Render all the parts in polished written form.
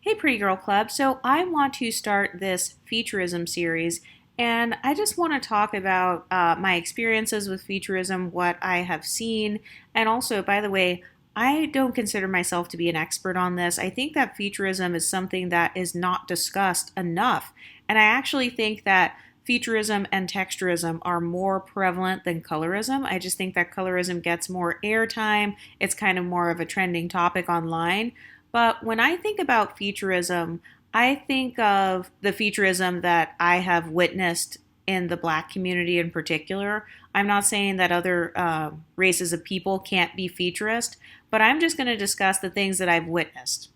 Hey, Pretty Girl Club. So, I want to start this Featurism series, and I just want to talk about my experiences with Featurism, what I have seen, and also, by the way, I don't consider myself to be an expert on this. I think that Featurism is something that is not discussed enough, and I actually think that Featurism and texturism are more prevalent than colorism. I just think that colorism gets more airtime. It's kind of more of a trending topic online. But when I think about Featurism, I think of the Featurism that I have witnessed in the Black community in particular. I'm not saying that other races of people can't be Featurist, but I'm just going to discuss the things that I've witnessed.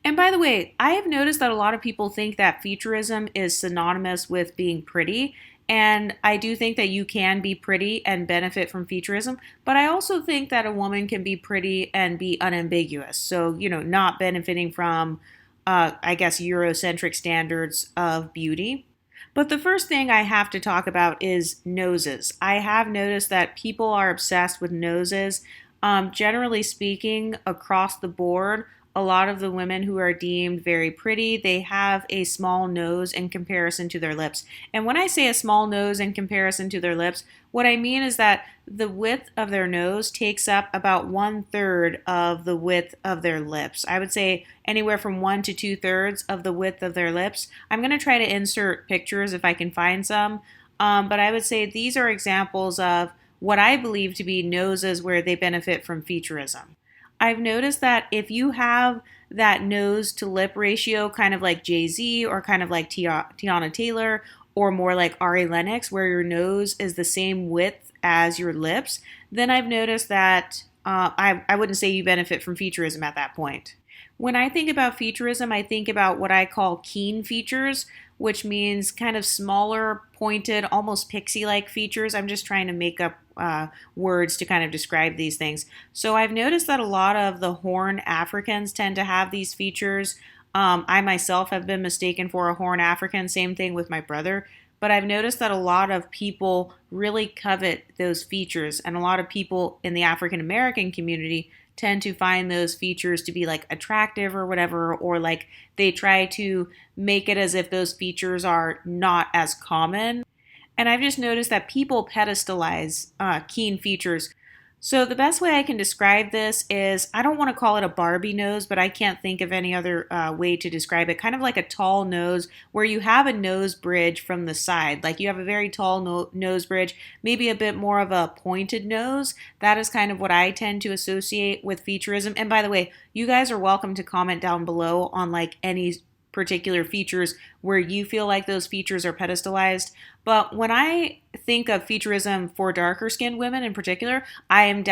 And by the way, I have noticed that a lot of people think that Featurism is synonymous with being pretty. And I do think that you can be pretty and benefit from Featurism, but I also think that a woman can be pretty and be unambiguous. So, not benefiting from, I guess, Eurocentric standards of beauty. But the first thing I have to talk about is noses. I have noticed that people are obsessed with noses. Generally speaking, across the board, a lot of the women who are deemed very pretty, they have a small nose in comparison to their lips. And when I say a small nose in comparison to their lips, what I mean is that the width of their nose takes up about 1/3 of the width of their lips. I would say anywhere from 1 to 2/3 of the width of their lips. I'm going to try to insert pictures if I can find some. But I would say these are examples of what I believe to be noses where they benefit from Featurism. I've noticed that if you have that nose to lip ratio, kind of like Jay-Z or kind of like Tiana Taylor or more like Ari Lennox, where your nose is the same width as your lips, then I've noticed that I wouldn't say you benefit from Featurism at that point. When I think about Featurism, I think about what I call keen features, which means kind of smaller, pointed, almost pixie-like features. I'm just trying to make up words to kind of describe these things. So I've noticed that a lot of the Horn Africans tend to have these features. I myself have been mistaken for a Horn African, same thing with my brother. But I've noticed that a lot of people really covet those features, and a lot of people in the African American community tend to find those features to be like attractive or whatever, or like they try to make it as if those features are not as common. And I've just noticed that people pedestalize keen features. So the best way I can describe this is, I don't want to call it a Barbie nose, but I can't think of any other way to describe it. Kind of like a tall nose where you have a nose bridge from the side. Like you have a very tall nose bridge, maybe a bit more of a pointed nose. That is kind of what I tend to associate with Featurism. And by the way, you guys are welcome to comment down below on like any particular features where you feel like those features are pedestalized. But when I think of Featurism for darker skinned women in particular, I'm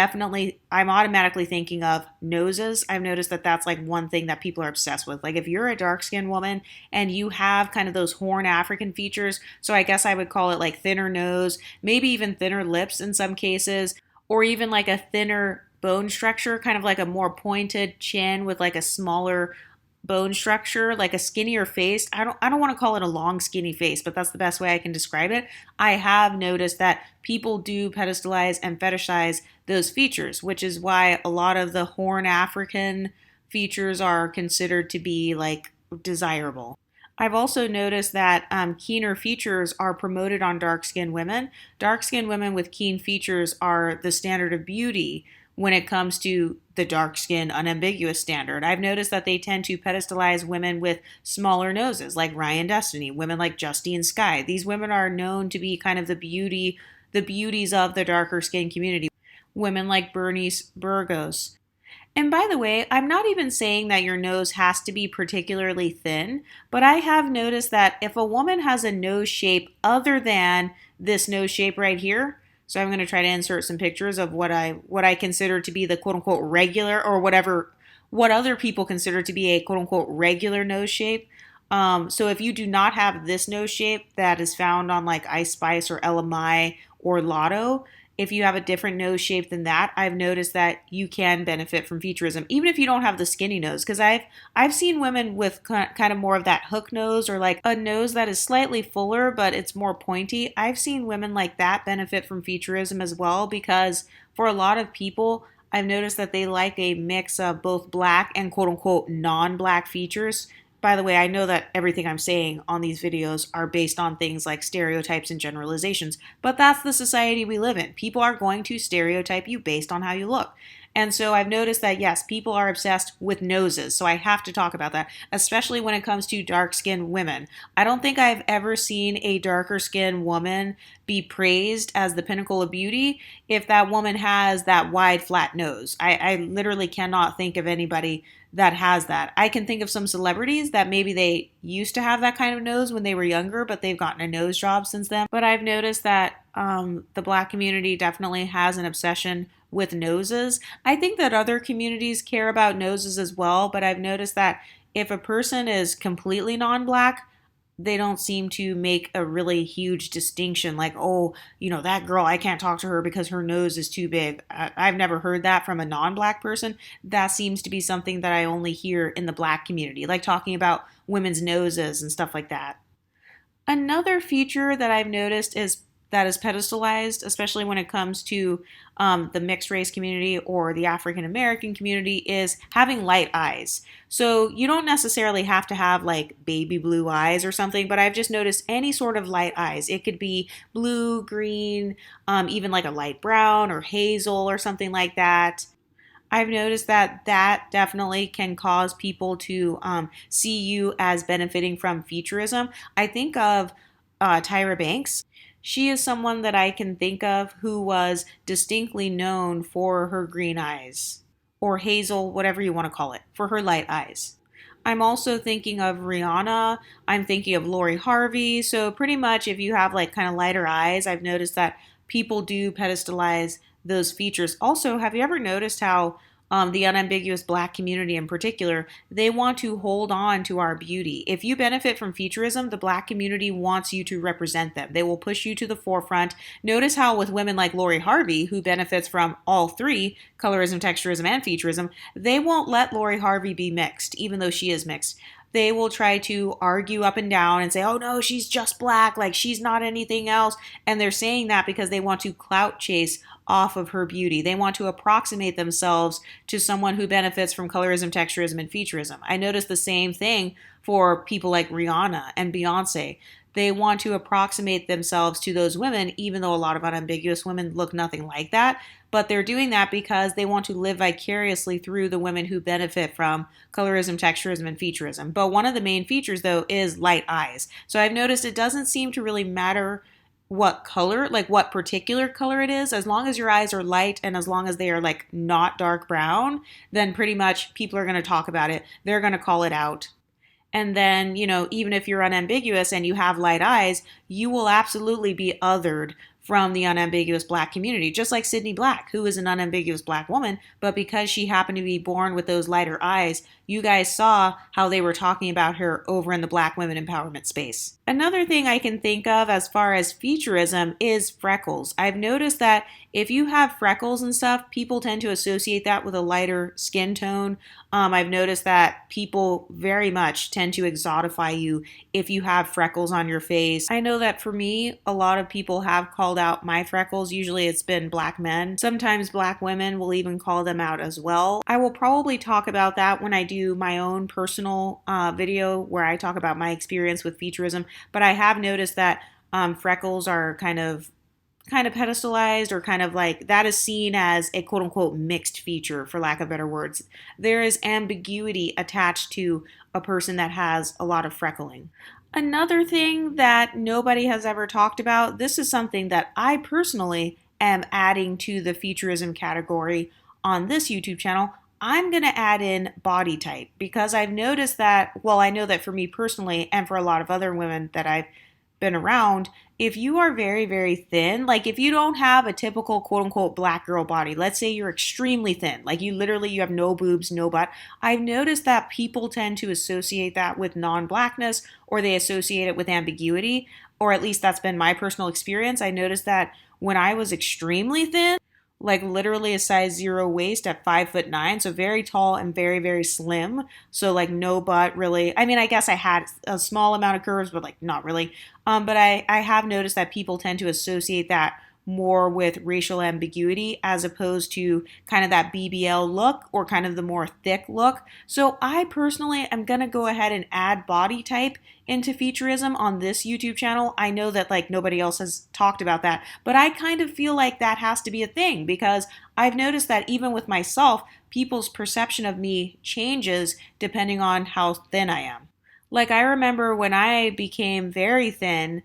automatically thinking of noses. I've noticed that that's like one thing that people are obsessed with. Like if you're a dark skinned woman and you have kind of those Horn African features, so I guess I would call it like thinner nose, maybe even thinner lips in some cases, or even like a thinner bone structure, kind of like a more pointed chin with like a smaller bone structure, like a skinnier face. I don't want to call it a long skinny face, but that's the best way I can describe it. I have noticed that people do pedestalize and fetishize those features, which is why a lot of the Horn African features are considered to be like desirable. I've also noticed that keener features are promoted on dark-skinned women. Dark-skinned women with keen features are the standard of beauty when it comes to the dark skin unambiguous standard. I've noticed that they tend to pedestalize women with smaller noses, like Ryan Destiny, women like Justine Skye. These women are known to be kind of the beauties of the darker skin community. Women like Bernice Burgos. And by the way, I'm not even saying that your nose has to be particularly thin, but I have noticed that if a woman has a nose shape other than this nose shape right here, so I'm going to try to insert some pictures of what I consider to be the quote unquote regular, or what other people consider to be a quote unquote regular nose shape. So if you do not have this nose shape that is found on like Ice Spice or LMI or Lotto, if you have a different nose shape than that, I've noticed that you can benefit from Featurism, even if you don't have the skinny nose. Because I've seen women with kind of more of that hook nose, or like a nose that is slightly fuller, but it's more pointy. I've seen women like that benefit from Featurism as well, because for a lot of people, I've noticed that they like a mix of both black and quote unquote non-black features. by the way, I know that everything I'm saying on these videos are based on things like stereotypes and generalizations, but that's the society we live in. People are going to stereotype you based on how you look. And so I've noticed that, yes, people are obsessed with noses. So I have to talk about that, especially when it comes to dark skinned women. I don't think I've ever seen a darker skinned woman be praised as the pinnacle of beauty if that woman has that wide, flat nose. I literally cannot think of anybody that has that. I can think of some celebrities that maybe they used to have that kind of nose when they were younger, but they've gotten a nose job since then. But I've noticed that the black community definitely has an obsession with noses. I think that other communities care about noses as well, but I've noticed that if a person is completely non-black, they don't seem to make a really huge distinction like, oh, that girl, I can't talk to her because her nose is too big. I've never heard that from a non-black person. That seems to be something that I only hear in the black community, like talking about women's noses and stuff like that. Another feature that I've noticed is that is pedestalized, especially when it comes to the mixed race community or the African American community, is having light eyes. So you don't necessarily have to have like baby blue eyes or something, but I've just noticed any sort of light eyes. It could be blue, green, even like a light brown or hazel or something like that. I've noticed that that definitely can cause people to see you as benefiting from Featurism. I think of Tyra Banks. She is someone that I can think of who was distinctly known for her green eyes, or hazel, whatever you want to call it, for her light eyes. I'm also thinking of Rihanna. I'm thinking of Lori Harvey. So pretty much if you have like kind of lighter eyes, I've noticed that people do pedestalize those features. Also, have you ever noticed how the unambiguous black community in particular, they want to hold on to our beauty. If you benefit from Featurism, the black community wants you to represent them. They will push you to the forefront. Notice how with women like Lori Harvey, who benefits from all three, colorism, texturism, and Featurism, they won't let Lori Harvey be mixed, even though she is mixed. They will try to argue up and down and say, oh no, she's just black, like she's not anything else. And they're saying that because they want to clout chase off of her beauty. They want to approximate themselves to someone who benefits from colorism, texturism, and Featurism. I noticed the same thing for people like Rihanna and Beyonce. They want to approximate themselves to those women, even though a lot of unambiguous women look nothing like that. But they're doing that because they want to live vicariously through the women who benefit from colorism, texturism, and Featurism. But one of the main features, though, is light eyes. So I've noticed it doesn't seem to really matter what color, like what particular color it is, as long as your eyes are light and as long as they are like not dark brown, then pretty much people are going to talk about it. They're going to call it out. And then, even if you're unambiguous and you have light eyes, you will absolutely be othered from the unambiguous black community, just like Sydney Black, who is an unambiguous black woman, but because she happened to be born with those lighter eyes, you guys saw how they were talking about her over in the black women empowerment space. Another thing I can think of as far as Featurism is freckles. I've noticed that if you have freckles and stuff, people tend to associate that with a lighter skin tone. I've noticed that people very much tend to exotify you if you have freckles on your face. I know that for me, a lot of people have called out my freckles. Usually it's been black men. Sometimes black women will even call them out as well. I will probably talk about that when I do my own personal video where I talk about my experience with Featurism, but I have noticed that freckles are kind of pedestalized, or kind of like that is seen as a quote unquote mixed feature, for lack of better words. There is ambiguity attached to a person that has a lot of freckling. Another thing that nobody has ever talked about, this is something that I personally am adding to the Featurism category on this YouTube channel. I'm going to add in body type because I've noticed that, well, I know that for me personally and for a lot of other women that I've been around, if you are very, very thin, like if you don't have a typical quote unquote black girl body, let's say you're extremely thin, like you have no boobs, no butt, I've noticed that people tend to associate that with non-blackness, or they associate it with ambiguity, or at least that's been my personal experience. I noticed that when I was extremely thin, like literally a size 0 waist at 5'9", so very tall and very, very slim. So like no butt really. I mean, I guess I had a small amount of curves, but like not really. But I have noticed that people tend to associate that more with racial ambiguity as opposed to kind of that BBL look or kind of the more thick look. So I personally am going to go ahead and add body type into Featurism on this YouTube channel. I know that like nobody else has talked about that, but I kind of feel like that has to be a thing because I've noticed that even with myself, people's perception of me changes depending on how thin I am. Like I remember when I became very thin,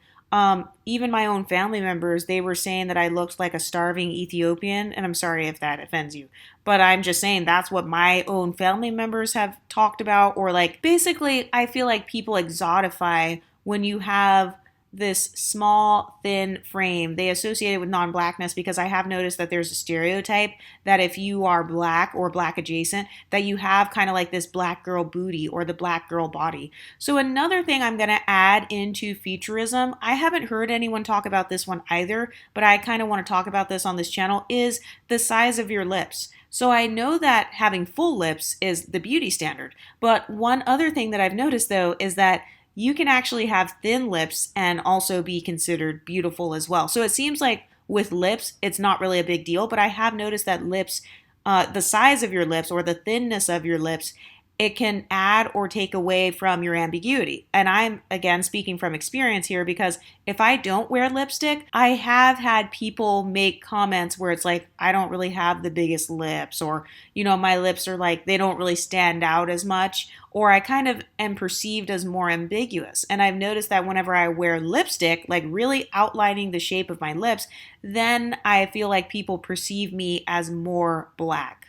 even my own family members, they were saying that I looked like a starving Ethiopian. And I'm sorry if that offends you, but I'm just saying that's what my own family members have talked about. Or like basically, I feel like people exotify when you have this small, thin frame. They associate it with non blackness because I have noticed that there's a stereotype that if you are black or black adjacent, that you have kind of like this black girl booty or the black girl body. So, another thing I'm going to add into Featurism, I haven't heard anyone talk about this one either, but I kind of want to talk about this on this channel, is the size of your lips. So I know that having full lips is the beauty standard, but one other thing that I've noticed though is that you can actually have thin lips and also be considered beautiful as well. So it seems like with lips, it's not really a big deal, but I have noticed that lips, the size of your lips or the thinness of your lips, it can add or take away from your ambiguity. And I'm, again, speaking from experience here because if I don't wear lipstick, I have had people make comments where it's like, I don't really have the biggest lips, or, my lips are like, they don't really stand out as much, or I kind of am perceived as more ambiguous. And I've noticed that whenever I wear lipstick, like really outlining the shape of my lips, then I feel like people perceive me as more black.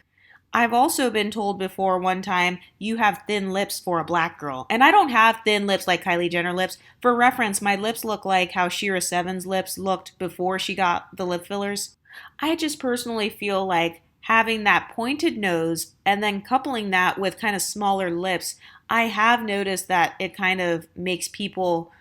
I've also been told before one time, you have thin lips for a black girl. And I don't have thin lips like Kylie Jenner lips. For reference, my lips look like how Shira Seven's lips looked before she got the lip fillers. I just personally feel like having that pointed nose and then coupling that with kind of smaller lips, I have noticed that it kind of makes people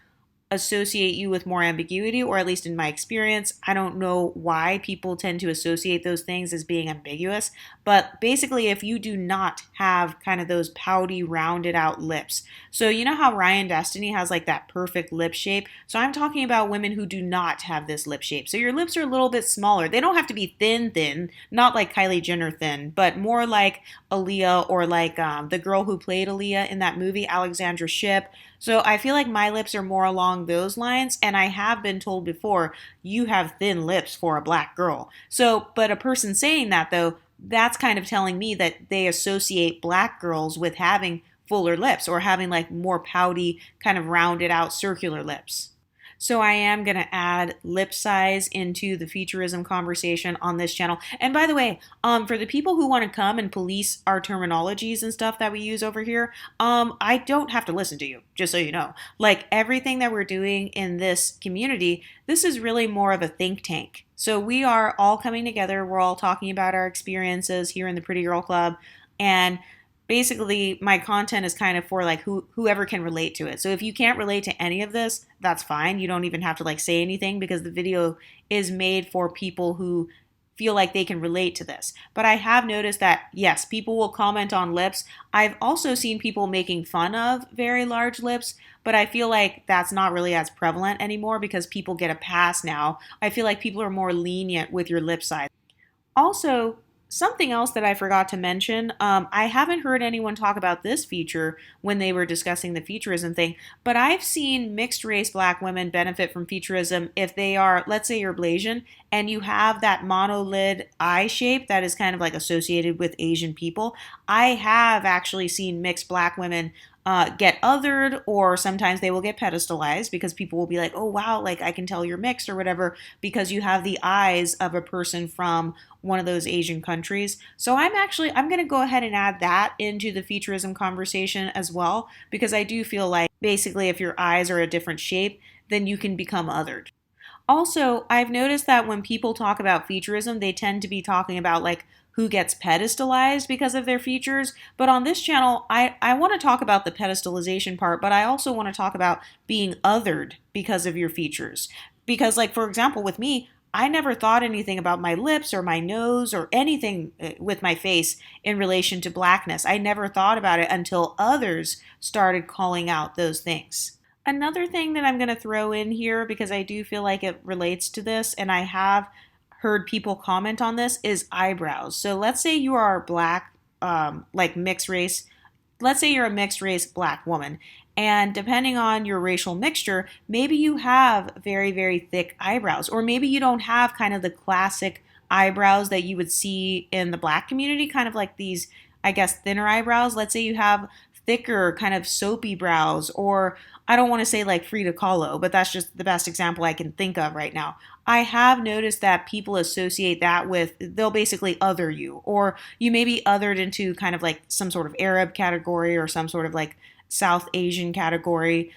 associate you with more ambiguity, or at least in my experience. I don't know why people tend to associate those things as being ambiguous, but basically if you do not have kind of those pouty rounded out lips. So you know how Ryan Destiny has like that perfect lip shape? So I'm talking about women who do not have this lip shape. So your lips are a little bit smaller. They don't have to be thin, not like Kylie Jenner thin, but more like Aaliyah or like the girl who played Aaliyah in that movie, Alexandra Shipp. So I feel like my lips are more along those lines, and I have been told before, you have thin lips for a black girl. So, but a person saying that though, that's kind of telling me that they associate black girls with having fuller lips or having like more pouty, kind of rounded out circular lips. So I am going to add lip size into the Featurism conversation on this channel. And by the way, for the people who want to come and police our terminologies and stuff that we use over here, I don't have to listen to you, just so you know. Like everything that we're doing in this community, this is really more of a think tank. So we are all coming together. We're all talking about our experiences here in the Pretty Girl Club. And basically my content is kind of for like whoever can relate to it. So if you can't relate to any of this, that's fine. You don't even have to like say anything because the video is made for people who feel like they can relate to this. But I have noticed that yes, people will comment on lips. I've also seen people making fun of very large lips, but I feel like that's not really as prevalent anymore because people get a pass now. I feel like people are more lenient with your lip size. Also, something else that I forgot to mention, I haven't heard anyone talk about this feature when they were discussing the Featurism thing, but I've seen mixed race black women benefit from Featurism if they are, let's say you're Blasian, and you have that monolid eye shape that is kind of like associated with Asian people. I have actually seen mixed black women get othered, or sometimes they will get pedestalized because people will be like, oh wow, like I can tell you're mixed or whatever because you have the eyes of a person from one of those Asian countries. So I'm going to go ahead and add that into the Featurism conversation as well, because I do feel like basically if your eyes are a different shape, then you can become othered. Also, I've noticed that when people talk about Featurism, they tend to be talking about like who gets pedestalized because of their features. But on this channel, I want to talk about the pedestalization part, but I also want to talk about being othered because of your features. Because like, for example, with me, I never thought anything about my lips or my nose or anything with my face in relation to blackness. I never thought about it until others started calling out those things. Another thing that I'm going to throw in here because I do feel like it relates to this, and I have heard people comment on this, is eyebrows. So let's say you are black, like mixed race. Let's say you're a mixed race black woman, and depending on your racial mixture, maybe you have very, very thick eyebrows, or maybe you don't have kind of the classic eyebrows that you would see in the black community, kind of like these, I guess, thinner eyebrows. Let's say you have thicker, kind of soapy brows, or I don't want to say like Frida Kahlo, but that's just the best example I can think of right now. I have noticed that people associate that with, they'll basically other you, or you may be othered into kind of like some sort of Arab category or some sort of like South Asian category,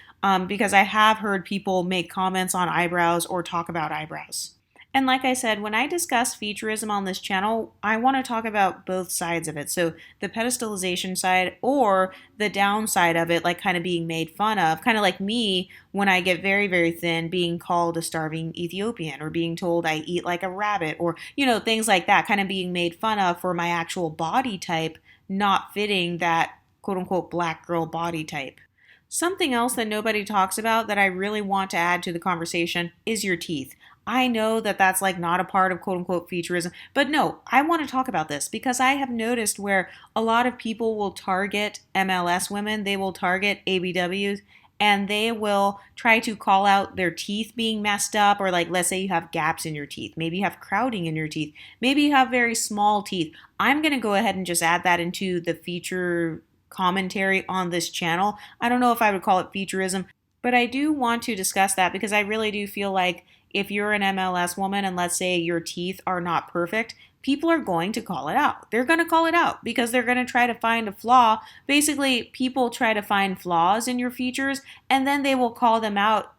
because I have heard people make comments on eyebrows or talk about eyebrows. And like I said, when I discuss featureism on this channel, I want to talk about both sides of it. So the pedestalization side or the downside of it, like kind of being made fun of, kind of like me when I get very, very thin, being called a starving Ethiopian or being told I eat like a rabbit or, things like that, kind of being made fun of for my actual body type not fitting that quote unquote black girl body type. Something else that nobody talks about that I really want to add to the conversation is your teeth. I know that that's like not a part of quote unquote featureism, but no, I want to talk about this because I have noticed where a lot of people will target MLS women, they will target ABWs, and they will try to call out their teeth being messed up, or like let's say you have gaps in your teeth, maybe you have crowding in your teeth, maybe you have very small teeth. I'm going to go ahead and just add that into the feature commentary on this channel. I don't know if I would call it featureism, but I do want to discuss that because I really do feel like if you're an MLS woman and let's say your teeth are not perfect, people are going to call it out. They're going to call it out because they're going to try to find a flaw. Basically, people try to find flaws in your features and then they will call them out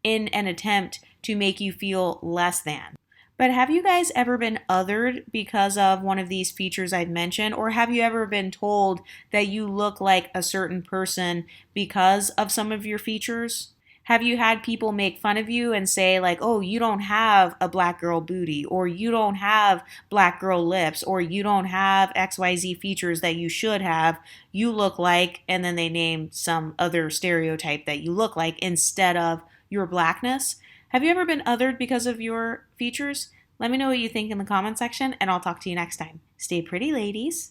in an attempt to make you feel less than. But have you guys ever been othered because of one of these features I've mentioned? Or have you ever been told that you look like a certain person because of some of your features? Have you had people make fun of you and say, like, oh, you don't have a black girl booty, or you don't have black girl lips, or you don't have XYZ features that you should have? You look like, and then they name some other stereotype that you look like instead of your blackness. Have you ever been othered because of your features? Let me know what you think in the comment section, and I'll talk to you next time. Stay pretty, ladies.